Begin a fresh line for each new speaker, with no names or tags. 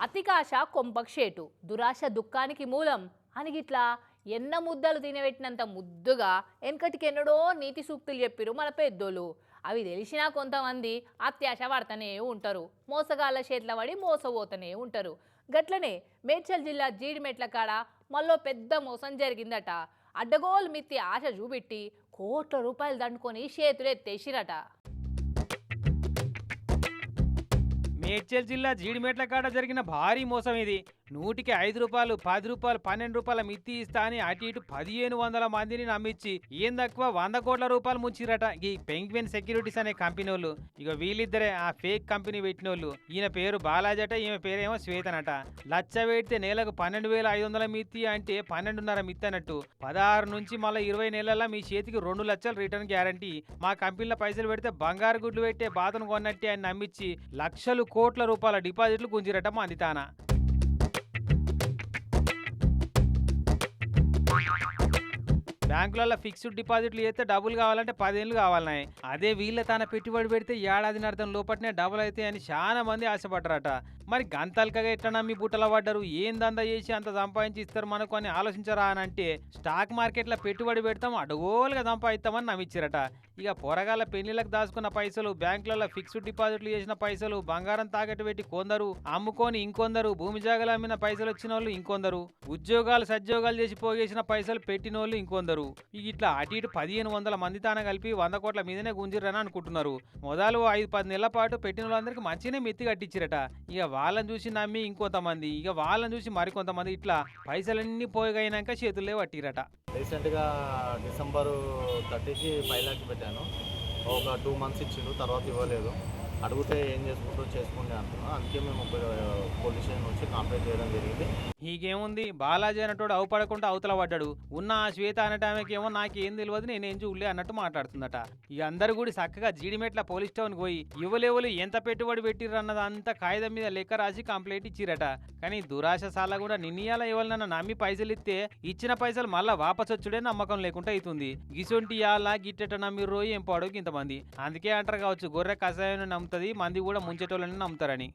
అతికాశ కొంపక్షేటు దురాశ దుఃఖానికి మూలం అని గిట్లా ఎన్న ముద్దలు తినబెట్టినంత ముద్దుగా ఎనకటికెన్నడో నీతి సూక్తులు చెప్పిరు మన పెద్దోళ్ళు. అవి తెలిసినా కొంతమంది అత్యాశ పడతనే ఉంటారు, మోసగాళ్ళ చేతిలో పడి మోసపోతూనే ఉంటారు. గట్లనే మేడ్చల్ జిల్లా జీడిమెట్ల కాడ మళ్ళీ పెద్ద మోసం జరిగిందట. అడ్డగోలు మిత్తి ఆశ చూపెట్టి కోట్ల రూపాయలు దండుకొని చేతులు ఎత్తేసిరట.
మేడ్చల్ జిల్లా జీడిమెట్ల కాడ జరిగిన భారీ మోసం ఇది. 100కి 5 రూపాయలు, 10 రూపాయలు, 12 రూపాయల మిత్తి ఇస్తా అని అటు ఇటు 1500 మందిని నమ్మించి ఏం తక్కువ 100 కోట్ల రూపాయలు ముంచిరట ఈ పెంగ్విన్ సెక్యూరిటీస్ అనే కంపెనీ వాళ్ళు. ఇక వీళ్ళిద్దరే ఆ ఫేక్ కంపెనీ పెట్టినోళ్ళు. ఈయన పేరు బాలాజట, ఈమె పేరేమో శ్వేతనట. లచ్చ పెడితే నెలకు 12,500 మిత్తి అంటే 12.5 మిత్తి అన్నట్టు. 16 నుంచి మళ్ళీ 20 నెలల్లో మీ చేతికి 2 లక్షలు రిటర్న్ గ్యారంటీ. మా కంపెనీలో పైసలు పెడితే బంగారు గుడ్లు పెట్టే బాతను కొన్నట్టే అని నమ్మించి లక్షలు కోట్ల రూపాయల డిపాజిట్లు గుంజిరట మందితాన. బ్యాంకులలో ఫిక్స్డ్ డిపాజిట్లు చేస్తే డబ్బులు కావాలంటే 10 ఏళ్ళు కావాలన్నాయి. అదే వీళ్ళ తన పెట్టుబడి పెడితే ఏడాది అర్థం లోపట్నే డబ్బులు అయితే అని చాలా మంది ఆశపడ్డారట. మరి గంతల్కగా ఎట్లా నమ్మి బుట్టల పడ్డారు? ఏం దందా చేసి అంత సంపాదించి ఇస్తారు మనకు అని ఆలోచించరా అని అంటే స్టాక్ మార్కెట్లో పెట్టుబడి పెడతాం అడగోలుగా సంపాదిస్తామని నమ్మించారట. ఇక పొరగాల పెళ్లిలకు దాచుకున్న పైసలు, బ్యాంకులలో ఫిక్స్డ్ డిపాజిట్లు చేసిన పైసలు, బంగారం తాకట్టు పెట్టి కొందరు అమ్ముకొని ఇంకొందరు, భూమి జాగలు అమ్మిన పైసలు వచ్చిన వాళ్ళు ఇంకొందరు, ఉద్యోగాలు సద్యోగాలు చేసి పోగేసిన పైసలు పెట్టిన వాళ్ళు ఇంకొందరు. ఇట్లా అటు ఇటు 1500 మంది తాన కలిపి 100 కోట్ల మీదనే గుంజిరని అనుకుంటున్నారు. మొదలు 5-10 నెలల పాటు పెట్టిన వాళ్ళందరికీ మంచిగానే మెత్తి కట్టించిరట. ఇక వాళ్ళని చూసి నమ్మి ఇంకొంతమంది, ఇక వాళ్ళని చూసి మరికొంతమంది ఇట్లా పైసలన్నీ పోయినాక చేతుల్లో పట్టిరట.
రీసెంట్గా December 30కి 5 lakhs పెట్టాను. ఒక 2 months ఇచ్చిండు, తర్వాత ఇవ్వలేదు. అడిగితే ఏం చేసుకోండి అంటున్నా. అందుకే మేము పోలీస్ స్టేషన్ వచ్చి కంప్లైంట్ చేయడం జరిగింది.
హీగేముంది, బాలాజీ అన్నట్టు అవపడకుండా అవతల పడ్డాడు. ఉన్న ఆ శ్వేత అనటామేకేమో నాకేం తెలియదు నేనేం చూడలే అన్నట్టు మాట్లాడుతుందట. ఇక అందరు కూడా చక్కగా జీడిమెట్ల పోలీస్ స్టేషన్కి పోయి ఇవ్వలేవులు ఎంత పెట్టుబడి పెట్టిర్రు అన్నది అంతా కాగితం మీద లెక్క రాసి కంప్లైంట్ ఇచ్చిరట. కానీ దురాశ సాల కూడా నిన్నయాల ఎవరినన్నా నమ్మి పైసలు ఇస్తే ఇచ్చిన పైసలు మళ్ళా వాపసొచ్చుడే నమ్మకం లేకుండా అవుతుంది. గిసొంటి యాలా గిట్టట నమ్మిర్రో ఏం పాడో ఇంతమంది. అందుకే అంటారు కావచ్చు, గొర్రె కషాయం నమ్ముతుంది, మంది కూడా ముంచేటోళ్ళని నమ్ముతారని.